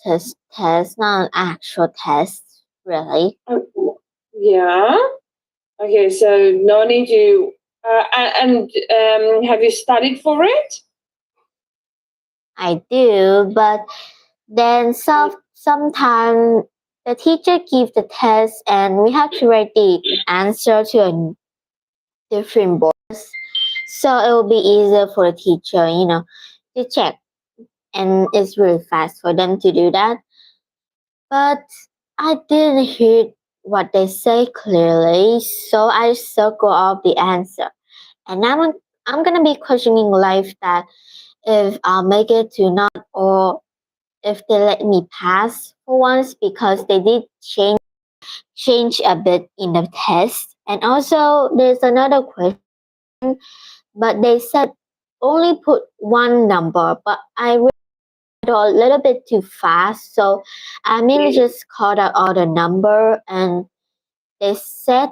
practice test, not an actual test, really. Okay. Yeah. Okay, so no need to. And have you studied for it? I do, but then sometimes the teacher gives the test and we have to write the answer to a different board. So it will be easier for the teacher, to check. And it's really fast for them to do that. But I didn't hear what they say clearly, so I circle off the answer. And I'm gonna be questioning life that if I'll make it to not or if they let me pass for once because they did change a bit in the test. And also there's another question, but they said only put one number, but I read a little bit too fast, so I mainly just called out all the number and they said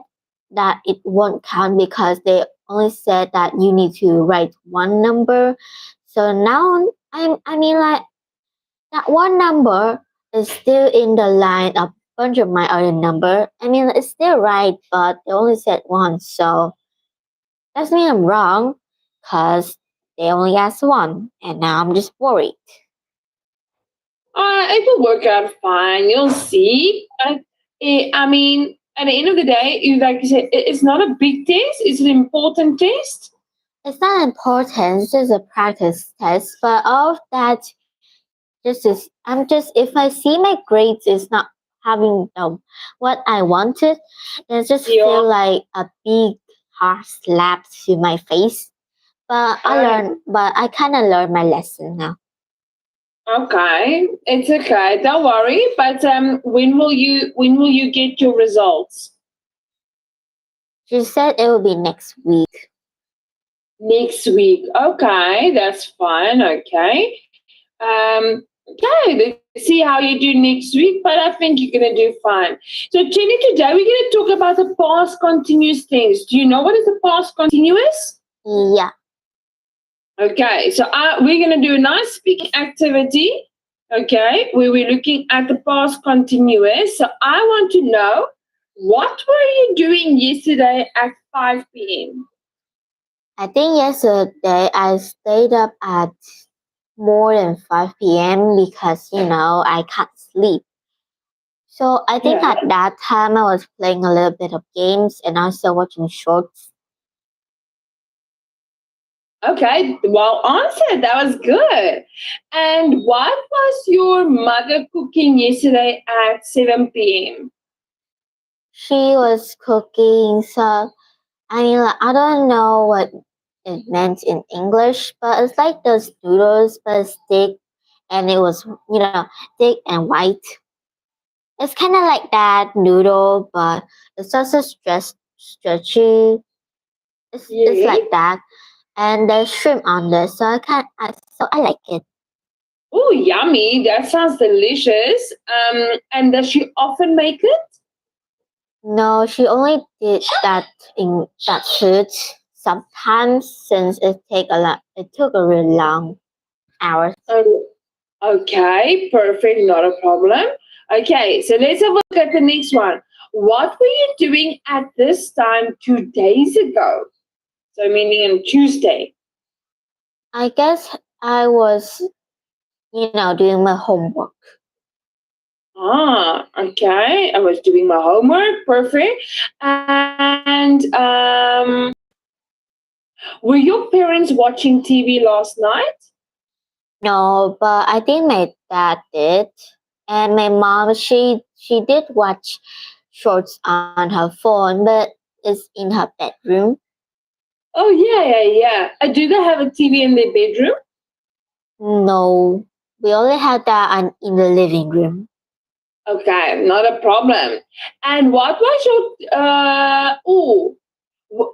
that it won't count because they only said that you need to write one number. So now I mean like that one number is still in the line of bunch of my other number. I mean it's still right, but they only said one, so that's mean I'm wrong because they only asked one, and now I'm just worried. It will work out fine. You'll see. I mean, at the end of the day, like you said, it's not a big test. It's an important test. It's not important, it's just a practice test, but all of that I'm just if I see my grades is not having what I wanted, then it just Yeah. feel like a big hard slap to my face. Uh, But I kinda learned my lesson now. okay, it's okay. Don't worry. But when will you get your results? She said it will be next week. Next week. Okay, that's fine. Okay. Okay, let's see how you do next week, but I think you're gonna do fine. So, Jenny, today we're gonna talk about the past continuous tense. Do you know what is the past continuous? Yeah. Okay, so we're gonna do a nice speaking activity. Okay, where we're looking at the past continuous. So, I want to know what were you doing yesterday at 5 p.m. I think yesterday I stayed up at more than 5 p.m. because I can't sleep. So I think Yeah. at that time I was playing a little bit of games and also watching shorts. Okay, well answered. That was good. And what was your mother cooking yesterday at 7 p.m.? She was cooking, so I mean, like, I don't know what it meant in English, but it's like those noodles, but it's thick, and it was, thick and white. It's kind of like that noodle, but it's also stretchy. It's Yes. like that, and there's shrimp on there, so I like it. Oh, yummy. That sounds delicious. And does she often make it? No, she only did that in that food sometimes since it took a really long hours. Oh, okay, perfect. Not a problem. Okay, so let's have a look at the next one. What were you doing at this time 2 days ago? So, meaning on Tuesday. I guess I was, doing my homework. Okay. I was doing my homework. Perfect. And were your parents watching TV last night? No, but I think my dad did. And my mom, she did watch shorts on her phone, but it's in her bedroom. Oh, yeah. Do they have a TV in their bedroom? No, we only had that in the living room. Okay, not a problem. And what was your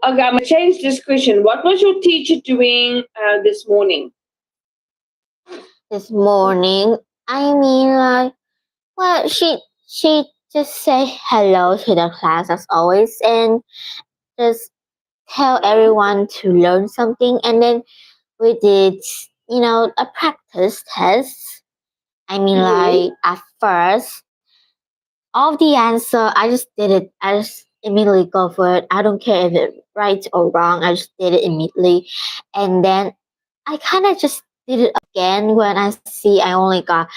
okay, I'm gonna change this question. What was your teacher doing this morning? This morning, I mean, like, well, she just say hello to the class as always, and just tell everyone to learn something, and then we did, a practice test, I mean, Mm-hmm. like at first, all the answer, I just did it. I just immediately go for it. I don't care if it's right or wrong. I just did it immediately, and then I kind of just did it again when I see I only got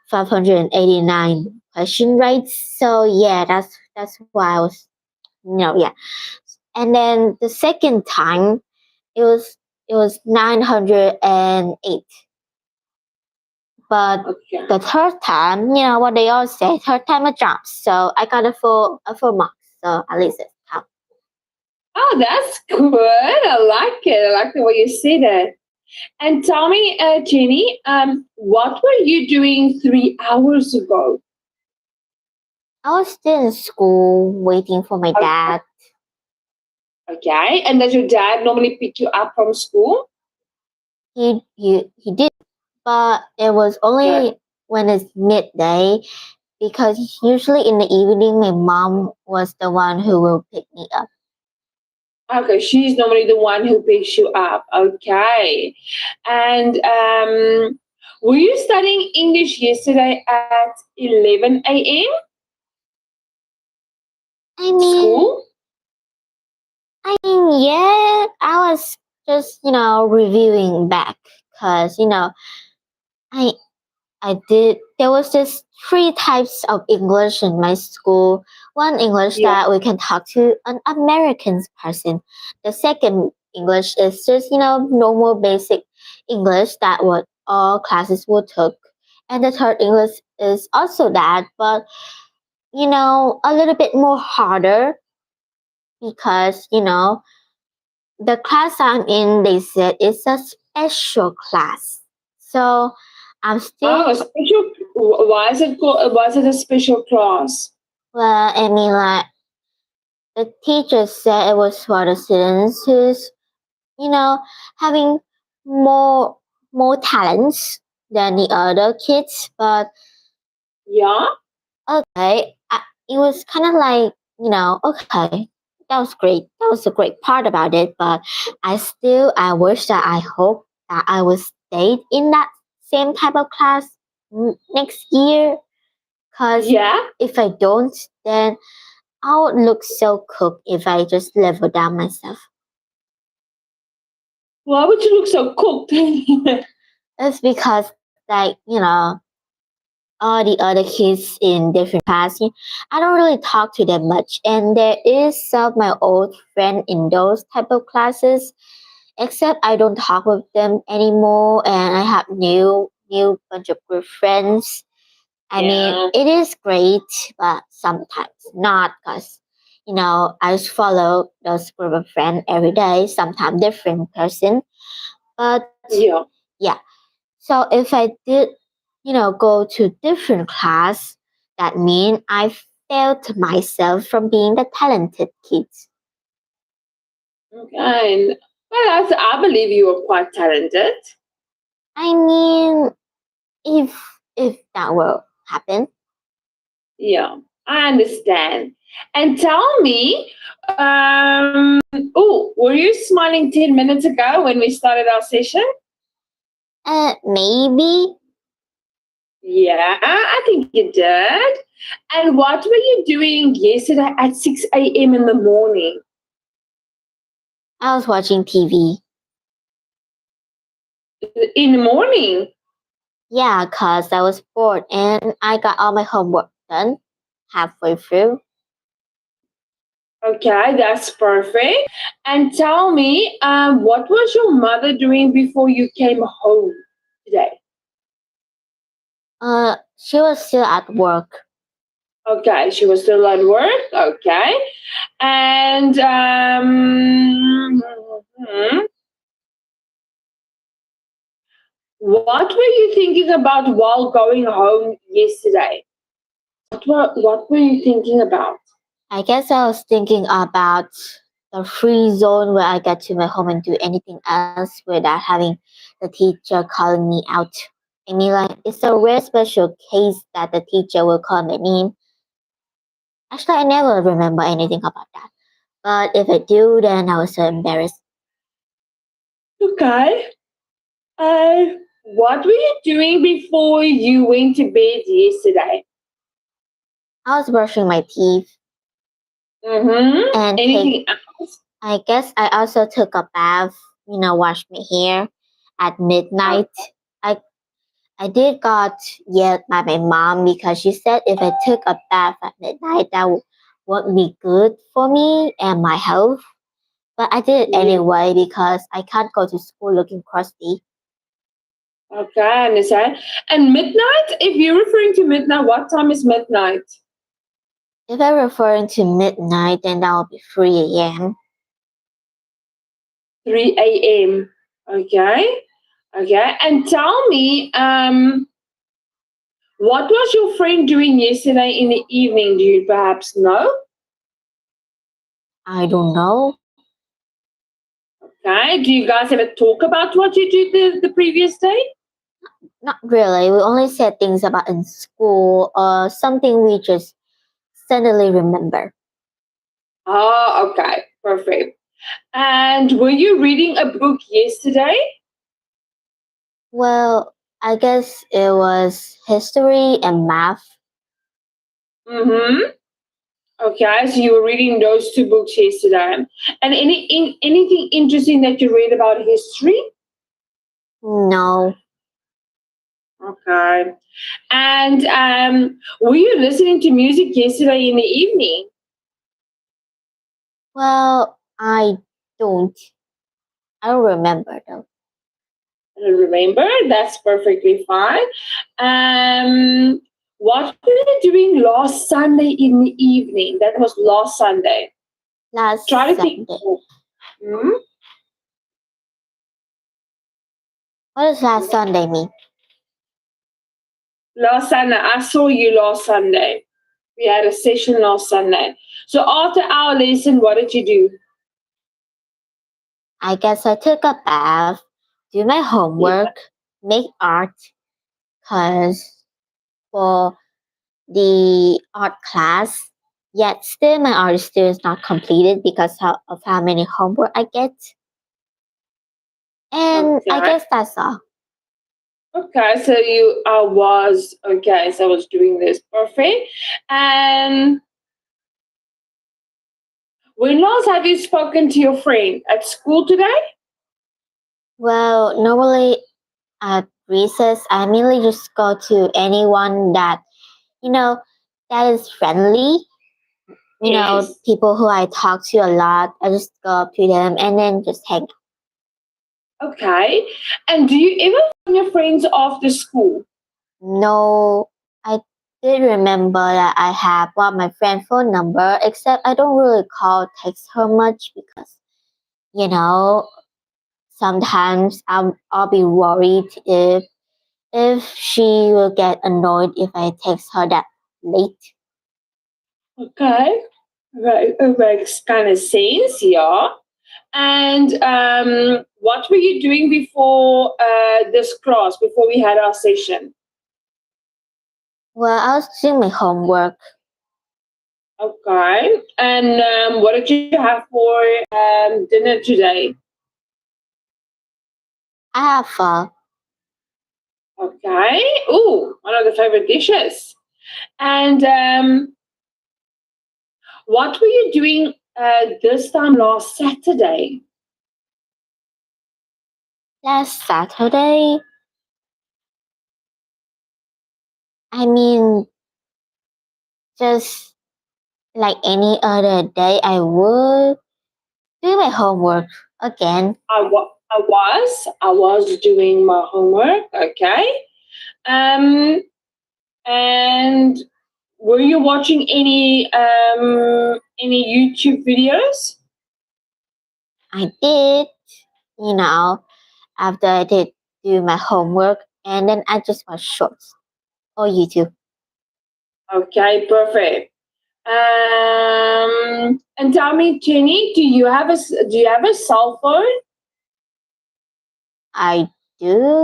589 question right. So yeah, that's why I was yeah. And then the second time it was 908. But Okay. the third time, what they all say, third time a charm. So I got a full mark. So at least it's count. Oh, that's good. I like it. I like the way you said it. And tell me, Jenny, what were you doing 3 hours ago? I was still in school waiting for my Okay. dad. Okay. And does your dad normally pick you up from school? He did, but it was Okay. only when it's midday because usually in the evening my mom was the one who will pick me up. Okay, she's normally the one who picks you up. Okay. And were you studying English yesterday at 11 a.m. I mean, school? yeah, I was just reviewing back because I I did. There was just three types of English in my school. One English Yeah. that we can talk to an American person. The second English is just normal basic English that what all classes would took. And the third English is also that, but a little bit more harder because the class I'm in, they said it's a special class. So I'm Oh, still a special. Why is it called? Why is it a special class? well, I mean, like the teacher said it was for the students who's, you know, having more more talents than the other kids. But Yeah. okay, it was kind of like, okay, that was great. That was a great part about it. But I wish that I hope that I would stay in that same type of class next year. Cause Yeah. if I don't, then I would look so cooked if I just level down myself. Why would you look so cooked? It's because, like, all the other kids in different classes, I don't really talk to them much. And there is some of my old friend in those type of classes, except I don't talk with them anymore, and I have new bunch of good friends. I mean, Yeah. it is great, but sometimes not because, I just follow those group of friends every day, sometimes different person. But Yeah. yeah, so if I did, go to different class, that means I failed myself from being the talented kids. Okay. Well, I believe you are quite talented. I mean, if that will happen. Yeah, I understand. And tell me, oh, were you smiling 10 minutes ago when we started our session? Maybe Yeah, I think you did. And what were you doing yesterday at 6 a.m. in the morning? I was watching TV. In the morning? Yeah, cause I was bored and I got all my homework done halfway through. Okay, that's perfect. And tell me, what was your mother doing before you came home today? She was still at work. Okay, she was still at work. Okay. And what were you thinking about while going home yesterday? What were you thinking about? I guess I was thinking about the free zone where I get to my home and do anything else without having the teacher calling me out. I mean, like, it's a rare special case that the teacher will call my name. Actually, I never remember anything about that. But if I do, then I was so embarrassed. Okay. Uh, What were you doing before you went to bed yesterday? I was brushing my teeth Mm-hmm. and Anything else? I guess I also took a bath, washed my hair at Oh, midnight. I I did got yelled by my mom because she said if I took a bath at midnight that wouldn't be good for me and my health. But I did it yeah. anyway because I can't go to school looking crusty. Okay, I understand. And midnight, if you're referring to midnight, what time is midnight? If I'm referring to midnight, then that will be 3 a.m. 3 a.m. Okay. Okay. And tell me, what was your friend doing yesterday in the evening? Do you perhaps know? I don't know. Okay. Do you guys ever talk about what you did the previous day? Not really. We only said things about in school or something we just suddenly remember. Oh, okay. Perfect. And were you reading a book yesterday? Well, I guess it was history and math. Mm-hmm. Okay, so you were reading those two books yesterday. And anything interesting that you read about history? No. Okay. And were you listening to music yesterday in the evening? Well, I don't. I don't remember though. I don't remember. That's perfectly fine. What were you doing last Sunday in the evening? That was last Sunday. Try Last to think. Sunday. Hmm? What does last Sunday mean? Last Sunday, I saw you last Sunday. We had a session last Sunday. So after our lesson, what did you do? I guess I took a bath, do my Yeah. homework, make art, cause for the art class, yet still my art still is not completed because of how many homework I get. And I Okay. guess that's all. Okay. So you was okay. So I was doing this perfect. And when last have you spoken to your friend at school today? Well, normally at recess, I mainly just go to anyone that, you know, that is friendly. Yes. People who I talk to a lot. I just go up to them and then just hang. Okay. And do you ever find your friends after school? No, I did remember that I have one of my friend phone number, except I don't really call text her much because, you know, sometimes I'll be worried if she will get annoyed if I text her that late. Okay. Right. It makes kind of sense, yeah. And what were you doing before this class, before we had our session? Well, I was doing my homework. Okay. And what did you have for dinner today? I have Okay. Ooh, one of the favorite dishes. And what were you doing this time last Saturday? last Saturday. I mean, just like any other day, I would do my homework again. I was doing my homework. Okay. Um, and were you watching any YouTube videos? I did, you know, after I did do my homework, and then I just watch shorts or YouTube. Okay, perfect. And tell me, Jenny, do you have a cell phone? I do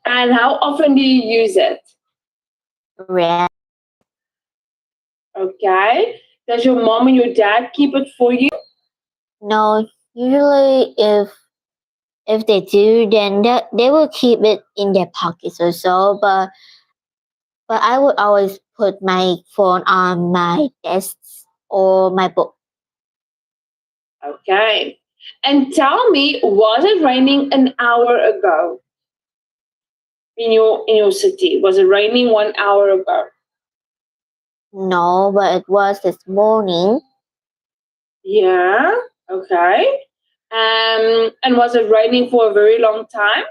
And how often do you use it? read. Okay. Does your mom and your dad keep it for you? No, usually if If they do, then they will keep it in their pockets or so. But I would always put my phone on my desk or my book. Okay. And tell me, was it raining an hour ago in your city? Was it raining 1 hour ago? No, but it was this morning. Yeah. Okay. And was it raining for a very long time?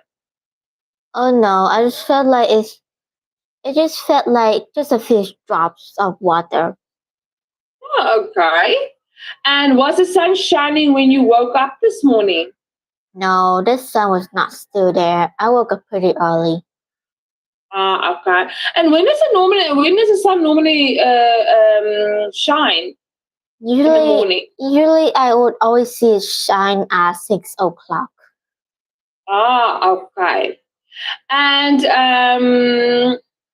Oh no, I just felt like it just felt like just a few drops of water. Oh, okay. And was the sun shining when you woke up this morning? No, the sun was not still there. I woke up pretty early. Ah, okay. And when does the sun normally shine in the Usually, morning? usually I would always see it shine at 6 o'clock. Ah, okay. And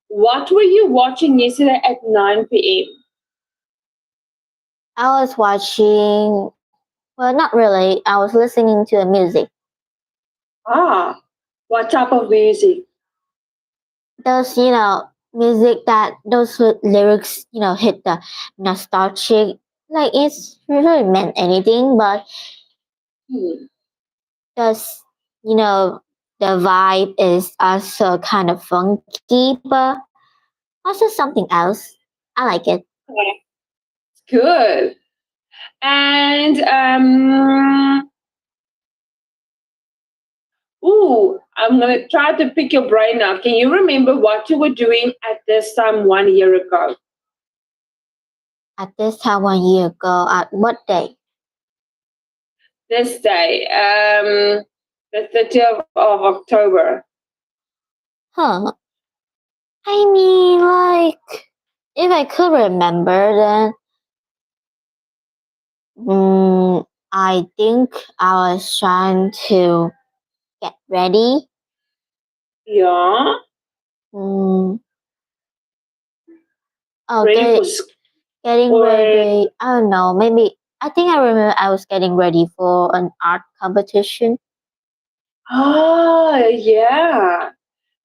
what were you watching yesterday at 9 p.m.? I was watching. Well, not really. I was listening to the music. Ah, what type of music? Those, music that those lyrics, hit the nostalgic. Like it's really meant anything, but Hmm. just, you know, the vibe is also kind of funky, but also something else. I like it. Okay, good. And ooh, I'm gonna try to pick your brain now. Can you remember what you were doing at this time 1 year ago? At this time 1 year ago, at what day? This day, the 30th of October. Huh. I mean, like, if I could remember, then I think I was trying to get ready. Yeah, Mm, oh, ready for getting or ready. I don't know. Maybe I think I remember I was getting ready for an art competition. yeah.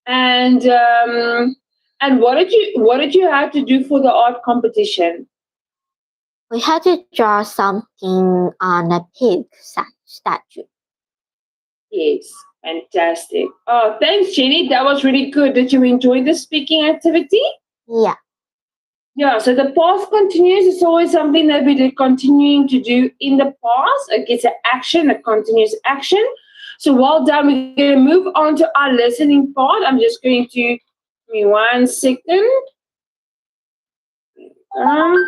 And what did you have to do for the art competition? We had to draw something on a pig statue. Yes, fantastic. Oh, thanks, Jenny. That was really good. Did you enjoy the speaking activity? Yeah. Yeah, so the past continuous is always something that we did continuing to do in the past. It gets an action, a continuous action. So well done. We're going to move on to our listening part. I'm just going to give me 1 second. Um,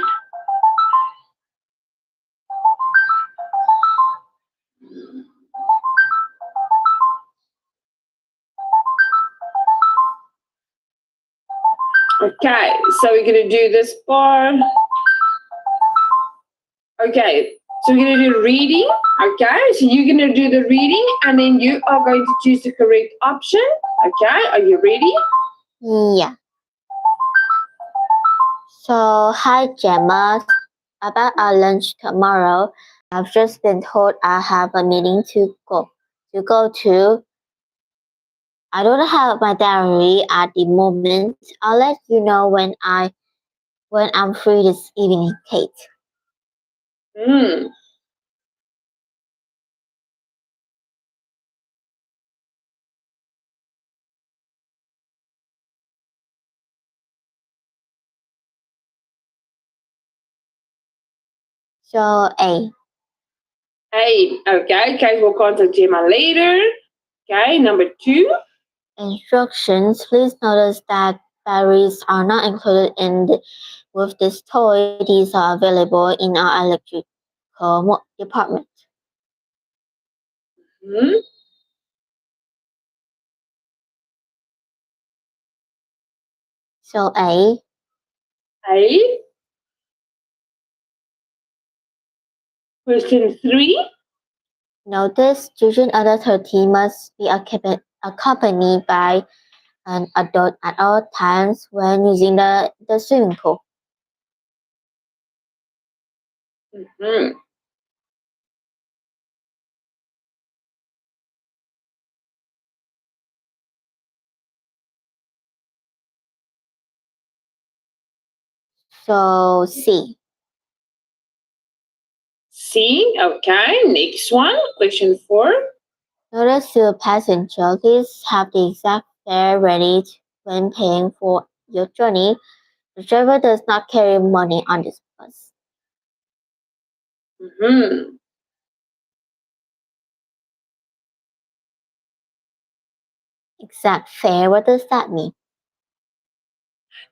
okay, so we're going to do this part. Okay, so we're going to do reading. Okay, so you're going to do the reading and then you are going to choose the correct option. Okay, are you ready? Yeah. So, hi Gemma. About our lunch tomorrow. I've just been told I have a meeting to go to. I don't have my diary at the moment. I'll let you know when I'm free this evening, Kate. Hmm. So A. Hey, okay, Kate will contact Gemma later. Okay, number 2. Instructions. Please notice that batteries are not included with this toy. These are available in our electrical department. Hmm. So A. Hey, question 3. Notice children under 13 must be accompanied by an adult at all times when using the swimming pool. Hmm. So C. C. Okay. Next one. Question 4. Notice to the passenger, please have the exact fare ready when paying for your journey. The driver does not carry money on this bus. Mm-hmm. Exact fare, what does that mean?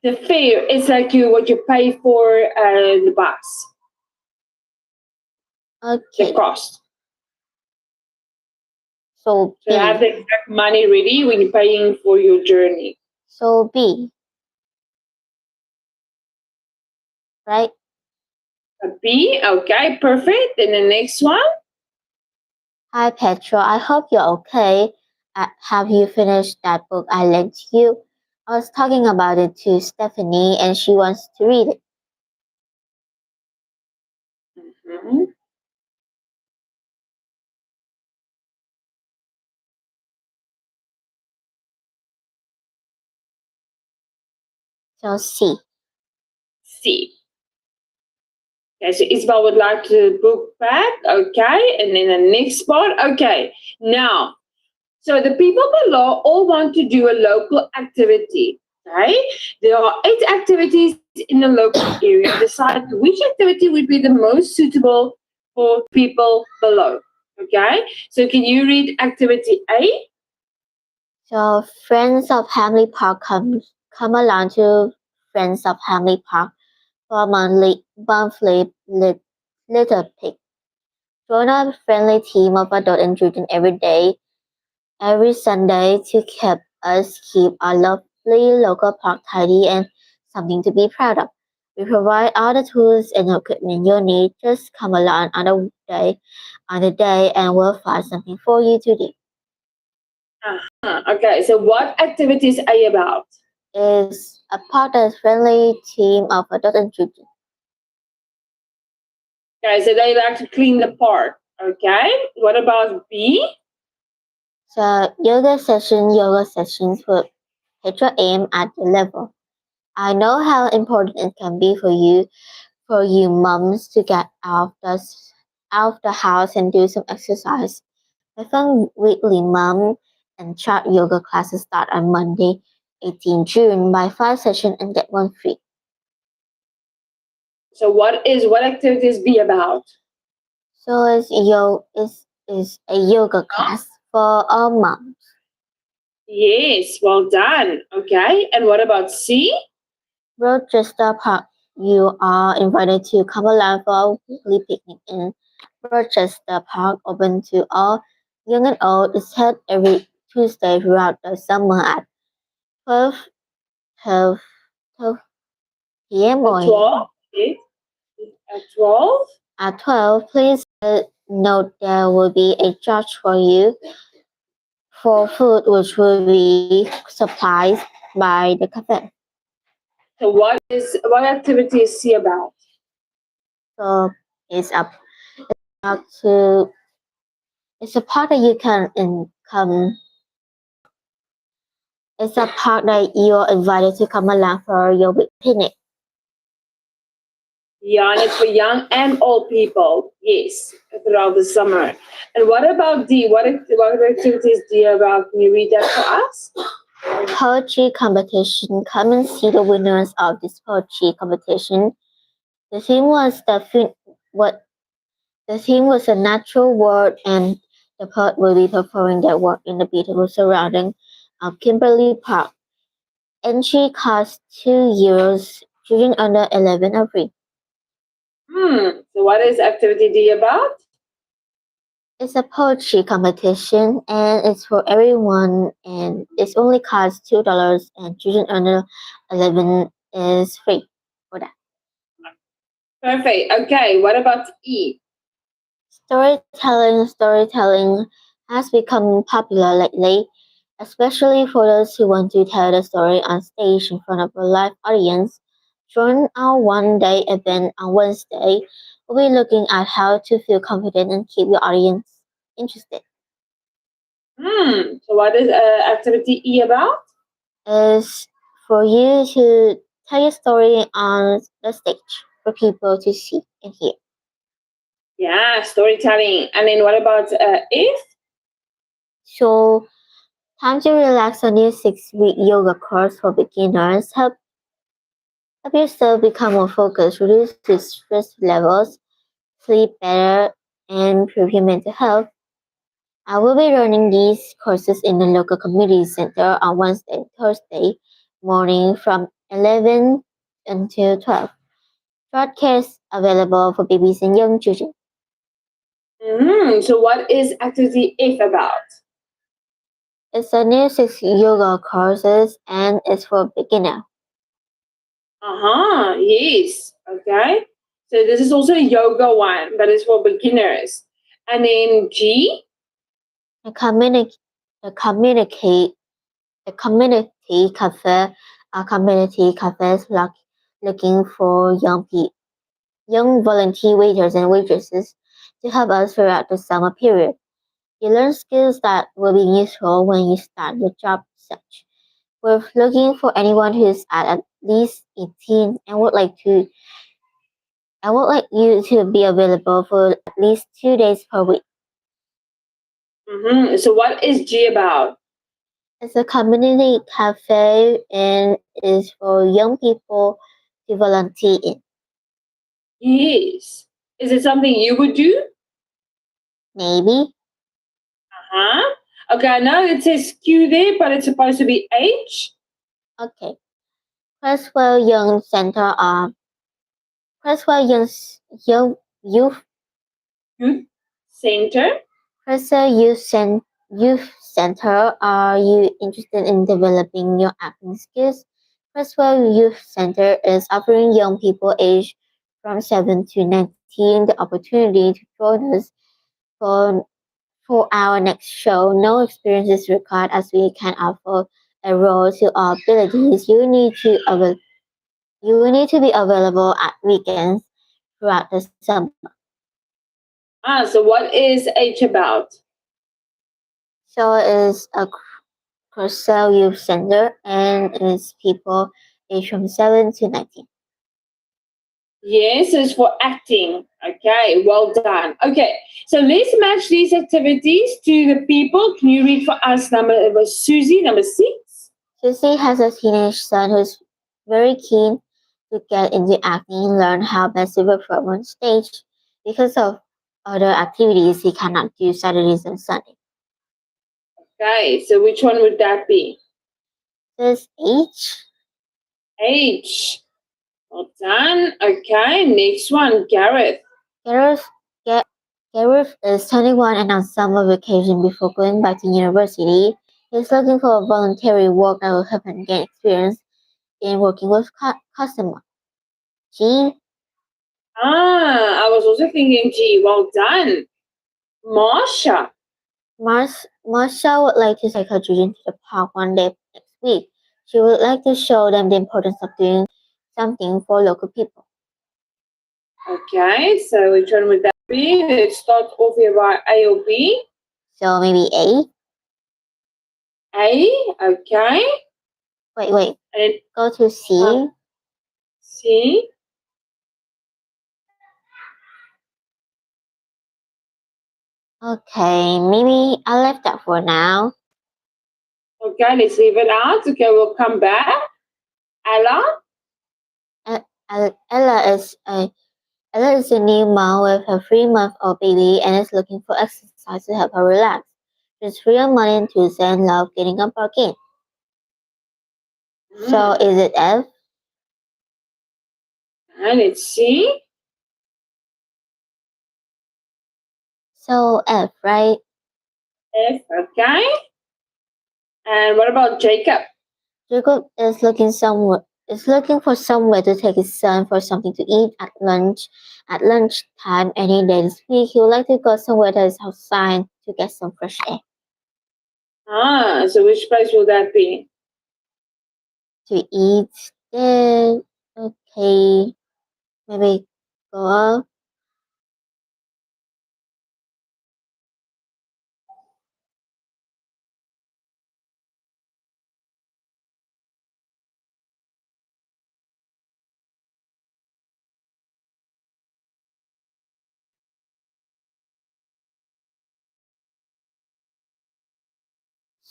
The fare is like what you pay for the bus. The Okay, cost. so So have B. the exact money ready when you're paying for your journey. So B, right? A B. Okay. Perfect. Then the next one. Hi Petra, I hope you're okay. Have you finished that book I lent you? I was talking about it to Stephanie and she wants to read it. Mhm. So C. C. Okay, so Isabel would like to book back. Okay, and then the next part. Okay, now, so the people below all want to do a local activity. Okay, there are 8 activities in the local area. Decide which activity would be the most suitable for people below. Okay, so can you read activity A? So Friends of Hamley Park come along to Friends of Hamley Park for a monthly little pick. Join a friendly team of adult and children every Sunday to keep our lovely local park tidy and something to be proud of. We provide all the tools and equipment you need. Just come along on the day and we'll find something for you to do. Okay, so what activity is A about? Is a partner friendly team of adult and children. Okay, so they like to clean the park. Okay, what about B? So yoga sessions with Petra aim at the level. I know how important it can be for you moms to get out of the house and do some exercise. My fun weekly mom and child yoga classes start on Monday, 18 June. Buy 5 sessions and get one free. So what activity is B about? So is a yoga class for all moms. Yes, well done. Okay, and what about C? Rochester Park. You are invited to come along for a weekly picnic in Rochester Park, open to all young and old. It's held every Tuesday throughout the summer at 12, 12, 12 p.m. At or 12? Yes, at 12? at 12. Please note there will be a charge for you for food, which will be supplied by the cafe. So what activity is C about? So it's up to it's a part that you can income. It's a part that you're invited to come along for your big picnic. Yeah, and it's for young and old people. Yes, throughout the summer. And what about D? What activities D about? Can you read that for us? Poetry competition. Come and see the winners of this poetry competition. The theme was what the theme was a natural world, and the poet will be performing their work in the beautiful surrounding of Kimberley Park. Entry costs €2. Children under 11 are free. So what is activity D about? It's a poetry competition and it's for everyone and it's only costs $2 and children under 11 is free for that. Perfect. Okay, what about E? Storytelling has become popular lately, especially for those who want to tell the story on stage in front of a live audience. Join our one-day event on Wednesday. We'll be looking at how to feel confident and keep your audience interested. So what is activity E about? Is for you to tell your story on the stage for people to see and hear. Yeah, storytelling. And then what about if? So, time to relax on your 6-week yoga course for beginners. Help yourself become more focused, reduce your stress levels, sleep better, and improve your mental health. I will be running these courses in the local community center on Wednesday and Thursday morning from 11 until 12. Broadcasts available for babies and young children. So what is activity if about? It's a new 6 yoga courses and it's for beginner. Yes. Okay. So this is also a yoga one, but it's for beginners. And then G. The community, the communicate, the community cafe, a community cafes looking for young volunteer waiters and waitresses to help us throughout the summer period. You learn skills that will be useful when you start your job search. We're looking for anyone who is at least 18 and would like you to be available for at least 2 days per week. So what is G about? It's a community cafe and is for young people to volunteer in. Yes. Is it something you would do? Maybe. Uh-huh. Okay, I know it says Q there, but it's supposed to be H. Okay. Creswell Young Center Creswell Young Youth Youth Center. Creswell Youth Center. Are you interested in developing your acting skills? Creswell Youth Center is offering young people aged from 7 to 19 the opportunity to join us for for our next show. No experience is required as we can offer a role to all abilities. You will need to be available at weekends throughout the summer. So what is H about? So it is a Crosell Youth Center and it's people aged from 7 to 19. Yes, it's for acting. Okay, well done. Okay, so let's match these activities to the people. Can you read for us it was Susie, number 6? Susie has a teenage son who's very keen to get into acting and learn how best to perform on stage. Because of other activities, he cannot do Saturdays and Sundays. Okay, so which one would that be? This H. H. Well done. Okay, next one, Gareth. Gareth, Ga- Gareth is 21 and on summer vacation before going back to university. He's looking for voluntary work that will help him gain experience in working with customers. G. I was also thinking G. Well done. Marsha. Marsha would like to take her children to the park one day next week. She would like to show them the importance of doing something for local people. Okay, so which one would that be? Let's start off here by A or B. So maybe A. A, okay. Wait. And Go to C. C. Okay, maybe I left that for now. Okay, let's leave it out. Okay, we'll come back. Ella. Ella is a new mom with a 3-month-old baby and is looking for exercise to help her relax. She's free on Monday and Tuesday and loves getting up again. So is it F? And let's see. So F, right? F, okay. And what about Jacob? Jacob is looking for somewhere to take his son for something to eat at lunchtime any day this week. He would like to go somewhere that is outside to get some fresh air. So which place will that be? To eat then okay. Maybe go up.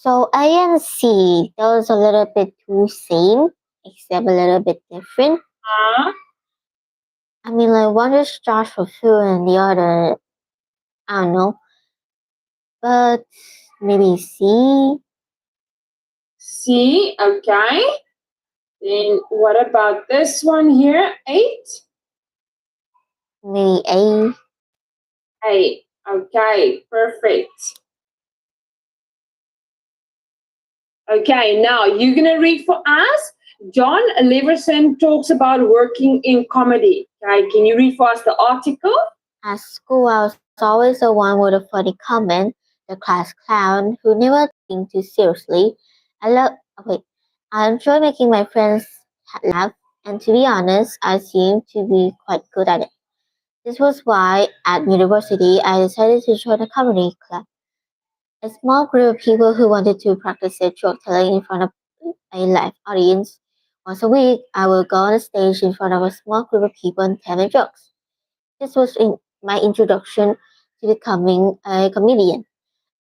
So A and C, those a little bit too same, except a little bit different. Uh, I mean, like one is starts for Fluent and the other, I don't know. But maybe C, C, okay. Then what about this one here? 8? maybe A. A. Okay, perfect. Okay, now you're going to read for us. John Leverson talks about working in comedy. Okay, can you read for us the article? At school, I was always the one with a funny comment, the class clown who never taken too seriously. I love, wait, I enjoy making my friends laugh, and to be honest, I seem to be quite good at it. This was why, at university, I decided to join a comedy club, a small group of people who wanted to practice their joke telling in front of a live audience. Once a week, I would go on a stage in front of a small group of people and tell my jokes. This was my introduction to becoming a comedian.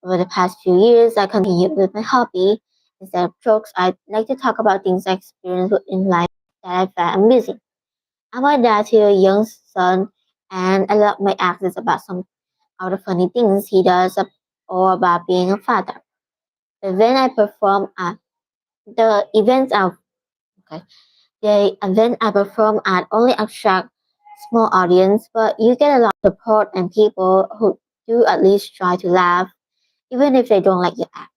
Over the past few years, I continued with my hobby. Instead of jokes, I like to talk about things I experienced in life that I found amusing. I'm a dad to a young son, and a lot of my acts is about some of the funny things he does or about being a father. But when I perform at the events are okay. The event I perform at only attract small audience, but you get a lot of support and people who do at least try to laugh, even if they don't like your act.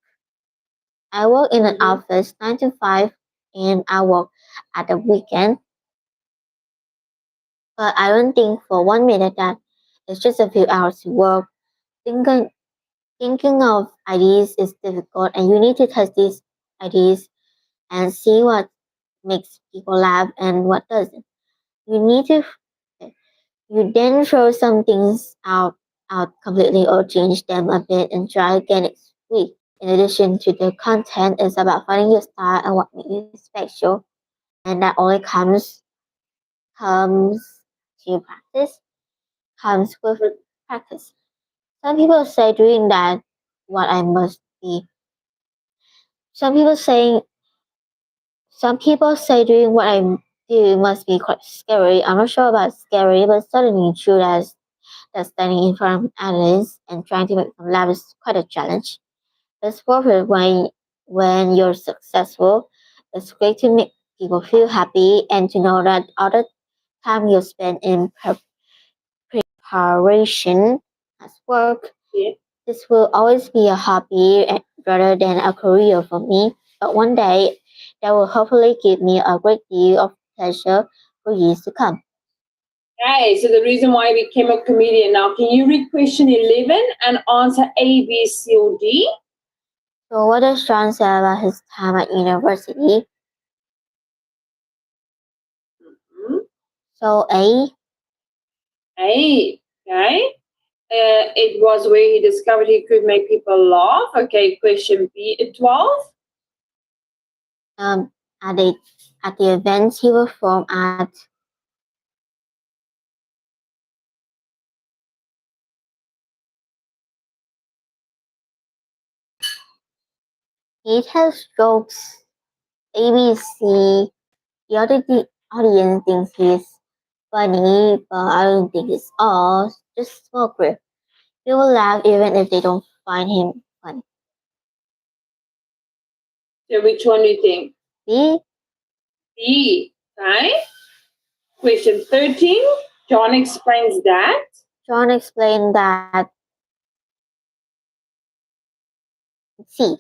I work in an Mhm. office 9 to 5, and I work at the weekend, but I don't think for 1 minute that it's just a few hours to work. Thinking thinking of ideas is difficult, and you need to test these ideas and see what makes people laugh and what doesn't. You need to You then throw some things out completely or change them a bit and try again next week. In addition to the content, it's about finding your style and what makes you special, and that only comes to practice, comes with practice. Some people say doing that what I must be. Some people saying some people say doing what I do must be quite scary. I'm not sure about scary, but certainly true that standing in front of an audience and trying to make them laugh is quite a challenge. It's worth it when you're successful. It's great to make people feel happy and to know that all the time you spend in preparation as work. Yeah. This will always be a hobby rather than a career for me. But one day, that will hopefully give me a great deal of pleasure for years to come. Okay, so the reason why I became a comedian. Now, can you read question 11 and answer A, B, C, or D? So, what does John say about his time at university? Hmm. So, A, A, okay. It was where he discovered he could make people laugh. Okay, question B, 12. um, at the at the events he performed at, he tells jokes. ABC, the audience thinks he's funny, but I don't think it's all. Just small group. People laugh even if they don't find him funny. So which one do you think? B, B, okay. Question 13. John explains that. John explained that. C,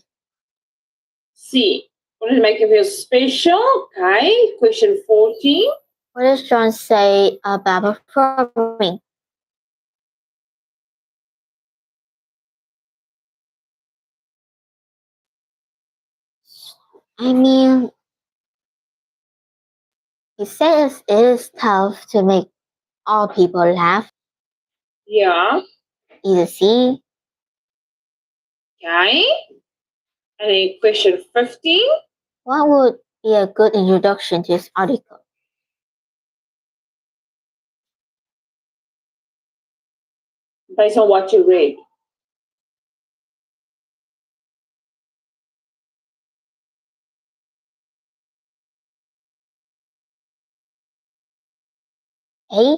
C, what does it make you feel special? Okay. Question 14. what does John say about performing? I mean, he says it is tough to make all people laugh. Yeah, Either C, okay. And then question 15. what would be a good introduction to this article? Based on what you read. A.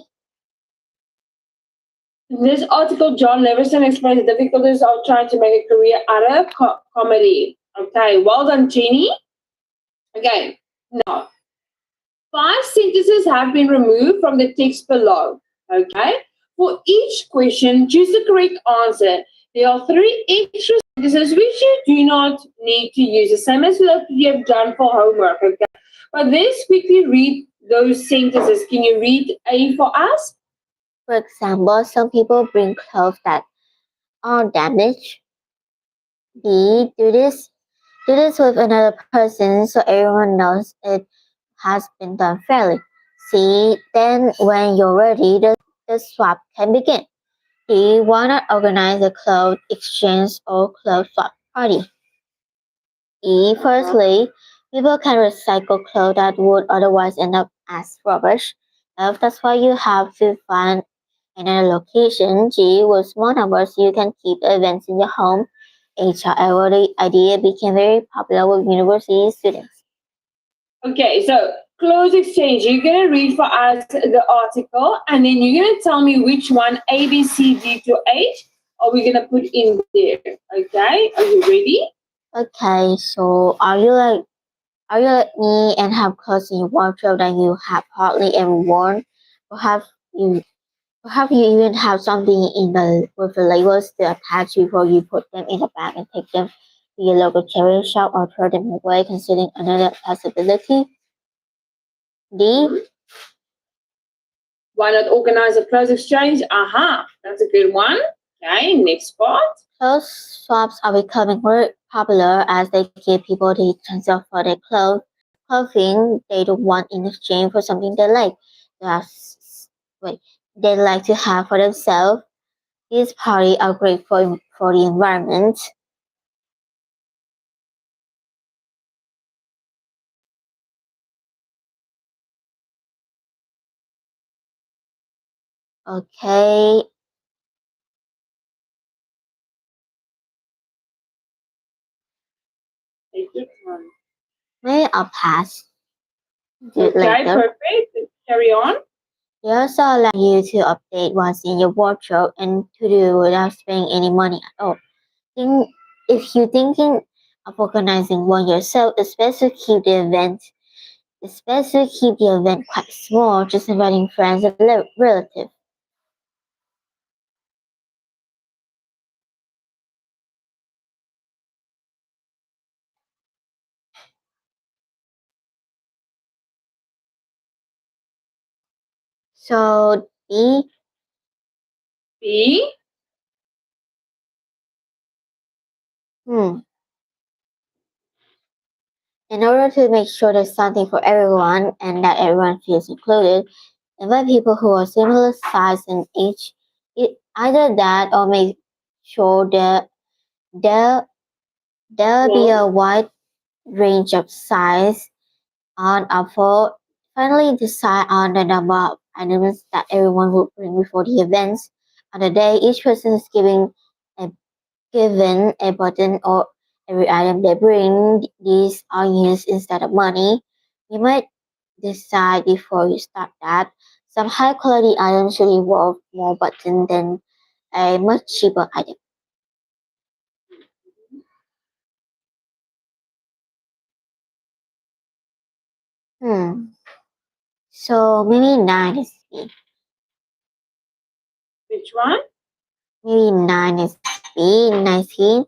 In this article, John Leverson explains the difficulties of trying to make a career out of comedy. Okay, well done, Jeannie. Okay, now 5 sentences have been removed from the text below. Okay, for each question, choose the correct answer. There are 3 extra sentences which you do not need to use, the same as what you have done for homework. Okay, but let's quickly read those sentences. Can you read A for us? For example, some people bring clothes that are damaged. B. Do this with another person so everyone knows it has been done fairly. C. Then when you're ready, the swap can begin. D. Why not organize a clothes exchange or clothes swap party? E. Firstly, people can recycle clothes that would otherwise end up as rubbish. F. That's why you have to find another location. G. With small numbers, you can keep events in your home. H. However, the idea became very popular with university students. Okay, so close exchange. You're gonna read for us the article, and then you're gonna tell me which one A, B, C, D to H are we gonna put in there. Okay, are you ready? Okay, so are you like me and have clothes in your wardrobe that you have hardly ever worn? Or you have you even have something in the with the labels to attach before you put them in a bag and take them to your local charity shop or throw them away, considering another possibility? D. Why not organize a clothes exchange? Aha, that's a good one. Okay, next part. Clothes swaps are becoming very popular as they give people the chance for their clothing they don't want in exchange for something they like. Wait, they like to have for themselves. These parties are great for the environment. Okay, Take your time. maybe I'll pass. Do it Okay, later. perfect. Carry on. They also allow you to update what's in your wardrobe and to do without spending any money at all. If you're thinking of organizing one yourself, it's best to keep the event quite small, just inviting friends and relatives. So B. hmm, in order to make sure there's something for everyone and that everyone feels included, invite people who are similar size and age. Either that or make sure that there'll be a wide range of size on offer. Finally, decide on the number of items that everyone will bring before the events. On the day, each person is a, given a button or every item they bring. These are used instead of money. You might decide before you start that some high quality items should involve more button than a much cheaper item. Hmm. So maybe 9 is B. Which one? Maybe 9 is B. 19.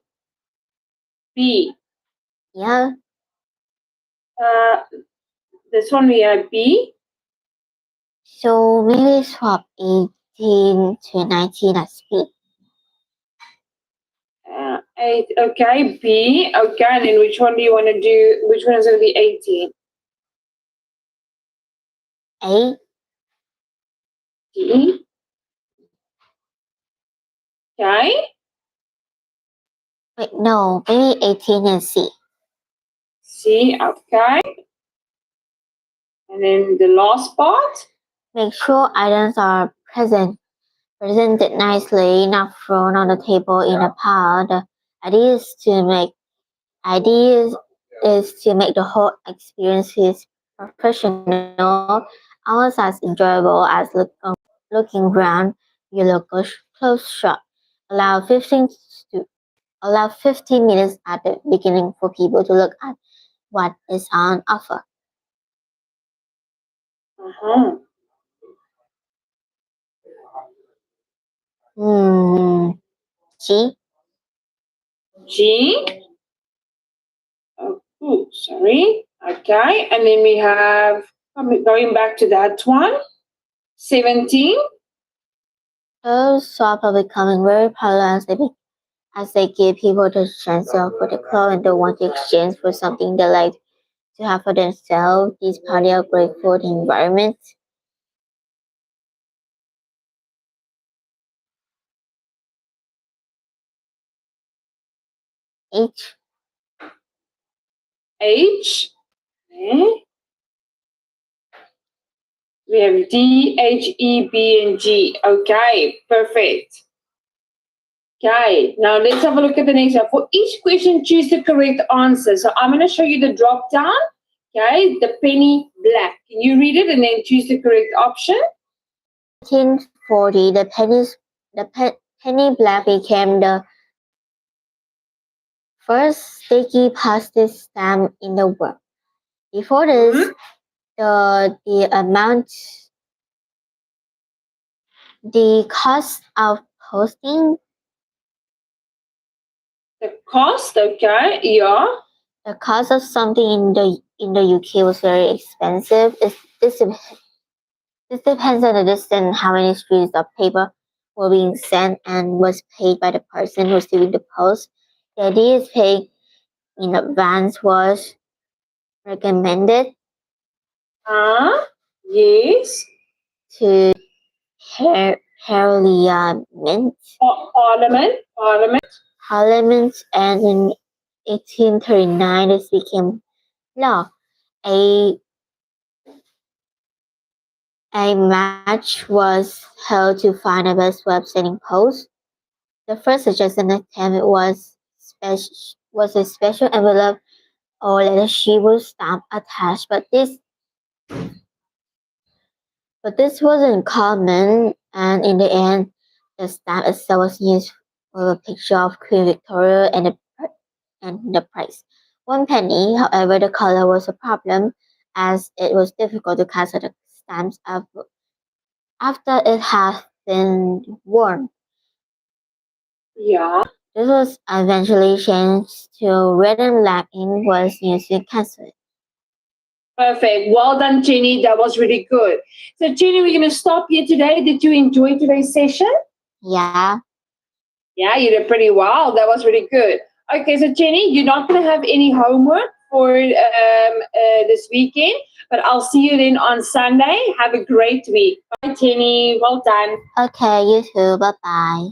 B. Yeah. Uh, this one we have B. So maybe swap 18 to 19 as B. 8. Okay, B. Okay, and then which one do you want to do? Which one is going to be 18? A. D. Okay. Wait, no, maybe 18 and C. C. Okay. And then the last part. Make sure items are presented nicely, not thrown on the table in a pile. The idea is to make the whole experience feel professional. almost as enjoyable as looking around your local clothes shop. Allow 15 minutes at the beginning for people to look at what is on offer. Uh-huh. G. G. Oh, sorry. Okay, and then we have going back to that one. 17. Those are becoming very popular as they give people the chance to offer the clothes they want to exchange for something they like to have for themselves. These parties are great for the environment. H. H. Okay. We have D, H, E, B, and G. Okay, perfect. Okay, now let's have a look at the next one. For each question, choose the correct answer. So I'm going to show you the drop down. Okay, the penny black. Can you read it and then choose the correct option? 1940, penny black became the first sticky postage stamp in the world. Before this, the amount, the cost of posting, The cost, okay, yeah. the cost of something in the UK was very expensive. This depends on the distance, how many streets of paper were being sent, and was paid by the person receiving the post. The idea is paying in advance was recommended Yes. to Parliament, Parliament, and in 1839 this became law. A a match was held to find the best way of sending post. The first suggested attempt was a special envelope or letter sheet with stamp attached, but this wasn't common, and in the end, the stamp itself was used with a picture of Queen Victoria and the price. 1 penny, however, the color was a problem as it was difficult to cancel the stamps after it had been worn. Yeah. This was eventually changed to red and black ink was used to cancel it. Perfect. Well done, Jenny. That was really good. So, Jenny, we're going to stop here today. Did you enjoy today's session? Yeah. Yeah, you did pretty well. That was really good. Okay, so Jenny, you're not going to have any homework for this weekend, but I'll see you then on Sunday. Have a great week. Bye, Jenny. Well done. Okay, you too. Bye bye.